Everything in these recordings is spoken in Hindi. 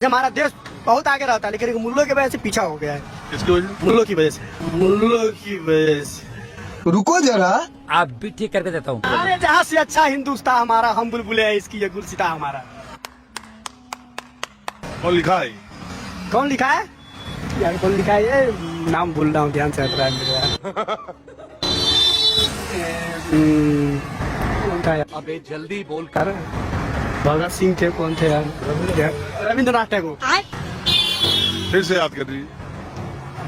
हमारा देश बहुत आगे रहता है, लेकिन मुल्लों की वजह से पीछा हो गया है। किसकी वजह? मुल्लों की वजह से। मुल्लों की वजह से। रुको जरा, आप भी ठीक करके देता हूँ। अरे जहाँ से अच्छा हिंदुस्तान हमारा, हम बुलबुले हैं इसकी, ये गुलसिता हमारा। कौन लिखा है? कौन लिखा है यार? कौन लिखा है? ये नाम भूल रहा हूँ, ध्यान से हट रहा है मेरे। कौन था यार? अबे जल्दी बोल कर। भगत सिंह थे, कौन थे यार? रविंद्रनाथ टैगोर। फिर से याद कर रही है।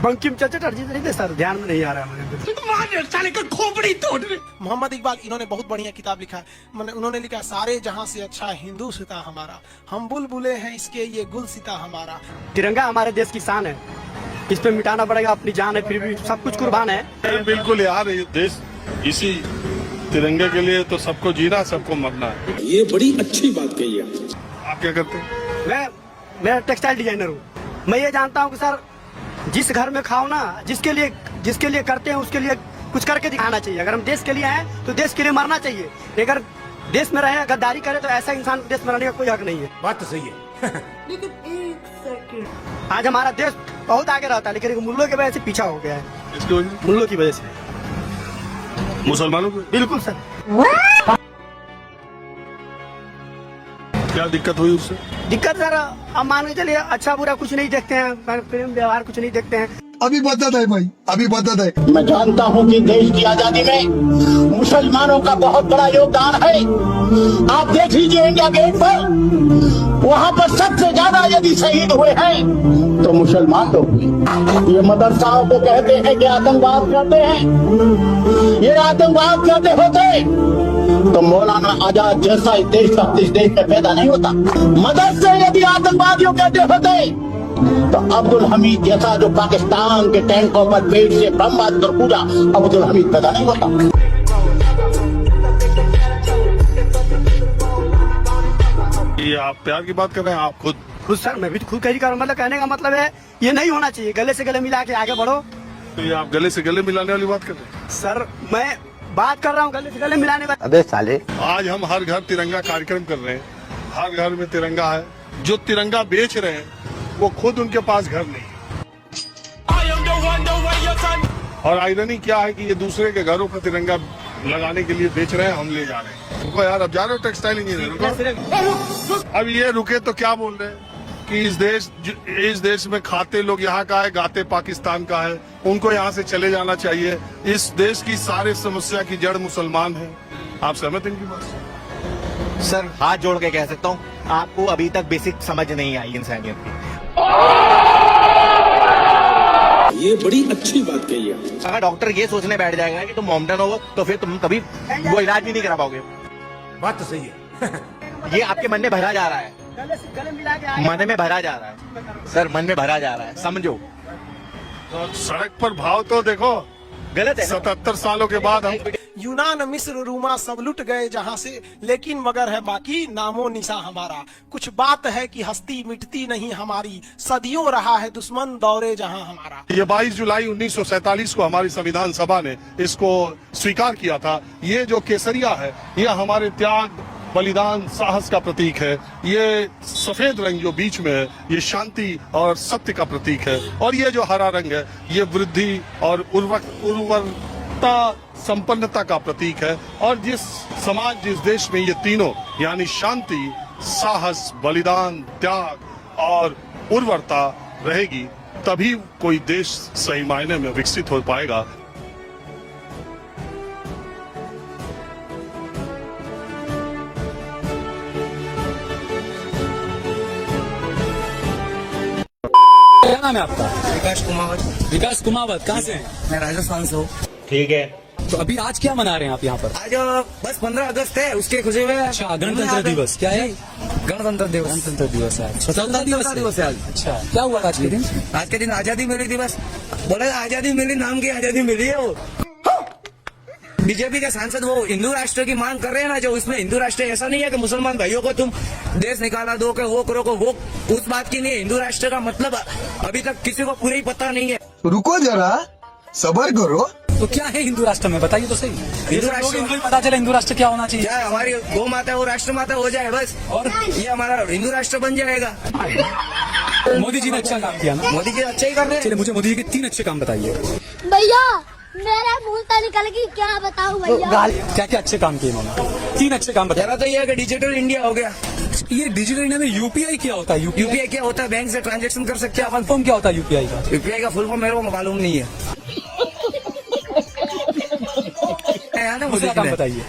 बंकिम चंद्र चटर्जी नहीं थे सर, ध्यान में नहीं आ रहा है मुझे। मोहम्मद इकबाल, इन्होंने बहुत बढ़िया किताब लिखा है। मैंने उन्होंने लिखा सारे जहां से अच्छा हिंदुस्तान हमारा, हम बुलबुले हैं इसके ये गुलसिता हमारा। तिरंगा हमारे देश की शान है, इस पे मिटाना पड़ेगा, अपनी जान है, फिर भी सब कुछ कुर्बान है। बिल्कुल यार, ये देश इसी तिरंगे के लिए तो सबको जीना, सबको मरना है। ये बड़ी अच्छी बात कही है। आप क्या करते हैं? मैं टेक्सटाइल डिजाइनर हूँ। मैं ये जानता हूँ कि सर, जिस घर में खाओ ना, जिसके लिए करते हैं उसके लिए कुछ करके दिखाना चाहिए। अगर हम देश के लिए हैं तो देश के लिए मरना चाहिए। अगर देश में रहे, गद्दारी करे, तो ऐसा इंसान देश में रहने का कोई हक नहीं है। बात तो सही है। लेकिन एक सेकंड, आज हमारा देश बहुत आगे रहता है, लेकिन मुल्लों की वजह से पीछा हो गया है। किसकी वजह? मुल्लों की वजह से। मुसलमानों की? बिल्कुल सर। क्या दिक्कत हुई उससे? दिक्कत सर, अब मान के चलिए, अच्छा बुरा कुछ नहीं देखते हैं, प्रेम व्यवहार कुछ नहीं देखते हैं। अभी बदत है भाई, अभी बदत है। मैं जानता हूं कि देश की आजादी में मुसलमानों का बहुत बड़ा योगदान है। आप देख लीजिए इंडिया गेट पर, वहां पर सबसे ज्यादा यदि शहीद हुए हैं तो मुसलमान लोग हुए। ये मदरसाओं को कहते हैं कि आतंकवाद करते हैं, ये आतंकवाद करते होते तो मौलाना आजाद जैसा इस देश में पैदा नहीं होता। मदरसे यदि आतंकवादियों कहते होते तो अब्दुल हमीद जैसा जो पाकिस्तान के टैंकों पर पेट से ब्रह्मास्त्र पूजा अब्दुल हमीद पैदा नहीं होता। ये आप प्यार की बात कर रहे हैं? आप खुद सर, मैं भी खुद कही कर, मतलब कहने का मतलब है ये नहीं होना चाहिए। गले से गले मिला के आगे बढ़ो। तो ये आप गले से गले मिलाने वाली बात कर रहे हैं? सर, मैं बात कर रहा हूँ गले से गले मिलाने का। अबे साले, आज हम हर घर तिरंगा कार्यक्रम कर रहे हैं। हर घर में तिरंगा है। जो तिरंगा बेच रहे हैं वो खुद उनके पास घर नहीं है। और आयरनी क्या है कि ये दूसरे के घरों पर तिरंगा लगाने के लिए बेच रहे हैं, हम ले जा रहे हैं। रुको यार, अब जा रहे हो टेक्सटाइल इंजीनियर? अब ये रुके तो क्या बोल रहे हैं कि इस देश में खाते लोग यहाँ का है, गाते पाकिस्तान का है, उनको यहाँ से चले जाना चाहिए। इस देश की सारी समस्या की जड़ मुसलमान है। आप सहमत हैं इनकी बात? सर, हाथ जोड़ के कह सकता हूँ, आपको अभी तक बेसिक समझ नहीं आई इंसानियत की। ये बड़ी अच्छी बात कही है। अगर डॉक्टर ये सोचने बैठ जाएगा कि तुम मोमडन हो, तो फिर तुम कभी वो इलाज भी नहीं करा पाओगे। बात तो सही है। ये आपके मन में भरा जा रहा है, गले से गले मिला के आगे मन में भरा जा रहा है सर, मन में भरा जा रहा है, समझो। तो सड़क पर भाव तो देखो, गलत है ना? 77 सालों के बाद हम यूनान, मिस्र, रूमा सब लुट गए जहां से, लेकिन मगर है बाकी नामो निशा हमारा। कुछ बात है कि हस्ती मिटती नहीं हमारी, सदियों रहा है दुश्मन दौरे जहां हमारा। ये 22 जुलाई 1947 को हमारी संविधान सभा ने इसको स्वीकार किया था। ये जो केसरिया है, ये हमारे त्याग, बलिदान, साहस का प्रतीक है। ये सफेद रंग जो बीच में है, ये शांति और सत्य का प्रतीक है। और ये जो हरा रंग है, ये वृद्धि और उर्वरता, संपन्नता का प्रतीक है। और जिस समाज, जिस देश में ये तीनों यानी शांति, साहस, बलिदान, त्याग और उर्वरता रहेगी, तभी कोई देश सही मायने में विकसित हो पाएगा। क्या नाम है आपका? विकास कुमावत। विकास कुमावत, कहाँ से हैं? मैं राजस्थान से हूँ। ठीक है, तो अभी आज क्या मना रहे हैं आप यहाँ पर? आज बस 15 अगस्त है, उसके खुशी में। अच्छा, गणतंत्र दिवस क्या है? गणतंत्र दिवस। गणतंत्र दिवस है। स्वतंत्रता दिवस है आज। अच्छा, क्या हुआ आज के दिन? आज के दिन आजादी मिली थी, बस बोले आजादी मिली, नाम की आजादी मिली है। वो बीजेपी के सांसद वो हिंदू राष्ट्र की मांग कर रहे हैं ना, जो उसमें हिंदू राष्ट्र ऐसा नहीं है कि मुसलमान भाइयों को तुम देश निकाला दो के वो करो को, वो उस बात की नहीं है। हिंदू राष्ट्र का मतलब अभी तक किसी को पूरा ही पता नहीं है। रुको जरा, सबर करो। तो क्या है हिंदू राष्ट्र में, बताइए तो सही। हिंदू राष्ट्र हिंदू ही पता चले हिंदू राष्ट्र क्या होना चाहिए। क्या हमारी गौ माता वो राष्ट्र माता हो जाए बस, और ये हमारा हिंदू राष्ट्र बन जाएगा। मोदी जी ने अच्छा काम किया ना, मोदी जी अच्छा ही कर रहे हैं। चलिए मुझे मोदी जी के 3 अच्छे काम बताइए। भैया मेरा मुंह से निकल गई, क्या बताऊं भैया। क्या क्या अच्छे काम किए इन्होंने, 3 अच्छे काम बताइए। पहला तो ये है कि डिजिटल इंडिया हो गया। ये डिजिटल इंडिया में यूपीआई क्या होता है? यूपीआई क्या होता है? बैंक से ट्रांजैक्शन कर सकते हैं अपन। फॉर्म क्या होता है यूपीआई का? यूपीआई का फुल फॉर्म मेरे को मालूम नहीं है। ना दूसरा काम बताइए।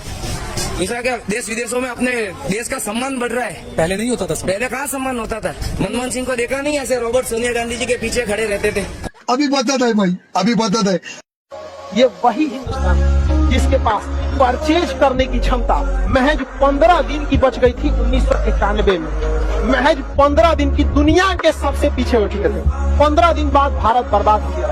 दूसरा क्या, देश विदेशों में अपने देश का सम्मान बढ़ रहा है। पहले नहीं होता था। पहले कहाँ सम्मान होता था? मनमोहन सिंह को देखा नहीं, ऐसे रॉबर्ट सोनिया गांधी जी के पीछे खड़े रहते थे। अभी बदत है भाई, अभी बदत है। ये वही हिंदुस्तान है जिसके पास परचेज करने की क्षमता महज 15 दिन की बच गई थी 1991 में। महज 15 दिन की दुनिया के सबसे पीछे बैठ गए थे। 15 दिन बाद भारत बर्बाद हो गया।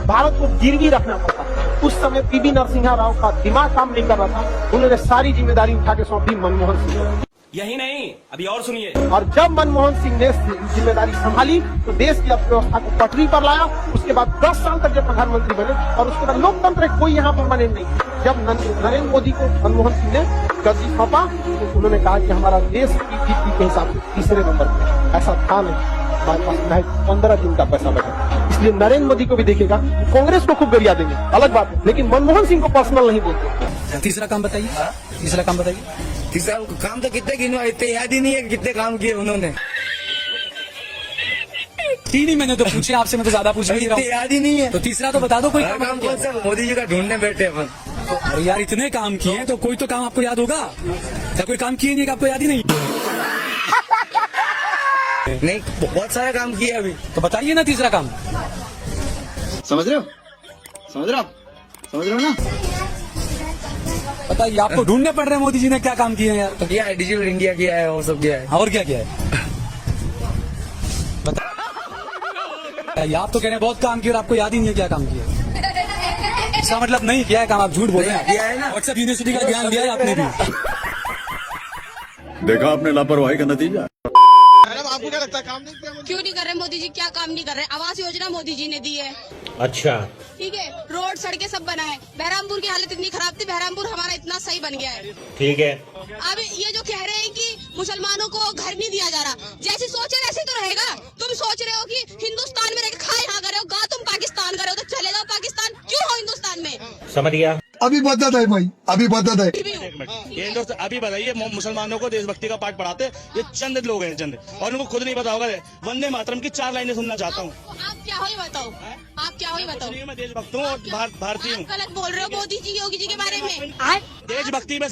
भारत को गिरवी रखना पड़ता। उस समय पीवी नरसिम्हा राव का दिमाग काम नहीं कर रहा था, उन्होंने सारी जिम्मेदारी उठा के सौंप दी मनमोहन सिंह को। यही नहीं, अभी और सुनिए। और जब मनमोहन सिंह ने जिम्मेदारी संभाली तो देश की अर्थव्यवस्था को पटरी पर लाया। उसके बाद 10 साल तक जब प्रधानमंत्री बने और उसके बाद लोकतंत्र कोई यहाँ परमानेंट नहीं। जब नरेंद्र मोदी को मनमोहन सिंह ने गद्दी सौंपा तो उन्होंने कहा कि हमारा देश की जीडपी के हिसाब से तीसरे नंबर पर। ऐसा था नहीं, हमारे पास महज 15 दिन का पैसा बचा। इसलिए नरेंद्र मोदी को भी देखेगा, कांग्रेस को खूब गरिया देंगे, अलग बात है, लेकिन मनमोहन सिंह को पर्सनल नहीं बोलते। तीसरा काम बताइए। तीसरा काम बताइए। तीसरा काम तो कितने गिनवा, इतने याद ही नहीं है कितने काम किए उन्होंने। 3 ही मैंने तो पूछे आपसे, मैं तो ज्यादा पूछ नहीं रहा हूँ। याद ही नहीं है तो तीसरा तो बता दो कोई हर काम कौन सा मोदी जी का ढूंढने बैठे अपन। अरे यार इतने काम किए हैं तो कोई तो काम आपको याद होगा। क्या कोई काम किए नहीं कि आपको याद ही नहीं? नहीं, बहुत सारे काम किए अभी। तो बताइए ना तीसरा काम। समझ रहे हो, समझ रहे हो, समझ रहे हो ना। बताइए, आपको ढूंढने पड़ रहे हैं मोदी जी ने क्या काम किए हैं यार। तो किया है, डिजिटल इंडिया किया है, और सब किया है। और क्या किया है बताइए। आप तो कह रहे हैं बहुत काम किया और आपको याद ही नहीं है क्या काम किया। इसका मतलब नहीं किया है काम, आप झूठ बोल रहे हैं। किया है ना। व्हाट्सएप यूनिवर्सिटी का ज्ञान लिया है आपने भी। देखा आपने लापरवाही का नतीजा। आपको क्या लगता है काम नहीं किया? क्यों नहीं कर रहे मोदी जी, क्या काम नहीं कर रहे? आवास योजना मोदी जी ने दी है, अच्छा, ठीक है, रोड सड़कें सब बना है। बहरामपुर की हालत इतनी खराब थी, बहरामपुर हमारा इतना सही बन गया है। ठीक है। अब ये जो कह रहे हैं कि मुसलमानों को घर नहीं दिया जा रहा, जैसे सोचे वैसे तो रहेगा। तुम सोच रहे हो कि हिंदुस्तान में रह के खा यहाँ कर रहे हो, गा तुम पाकिस्तान कर रहे हो, तो चले जाओ पाकिस्तान, क्यों हो हिंदुस्तान में? समझ गया। अभी बदत है भाई, अभी बदत है। ये दोस्त अभी बताइए, मुसलमानों को देशभक्ति का पाठ पढ़ाते ये चंद लोग हैं, चंद, और उनको खुद नहीं पता होगा। वंदे मातरम की 4 लाइनें सुनना चाहता हूँ। आप क्या हो ही बताओ, आप क्या हो ही बताओ। मैं देशभक्त हूँ और भारतीय हूँ। गलत बोल रहे हो मोदी जी योगी जी के बारे में। देशभक्ति में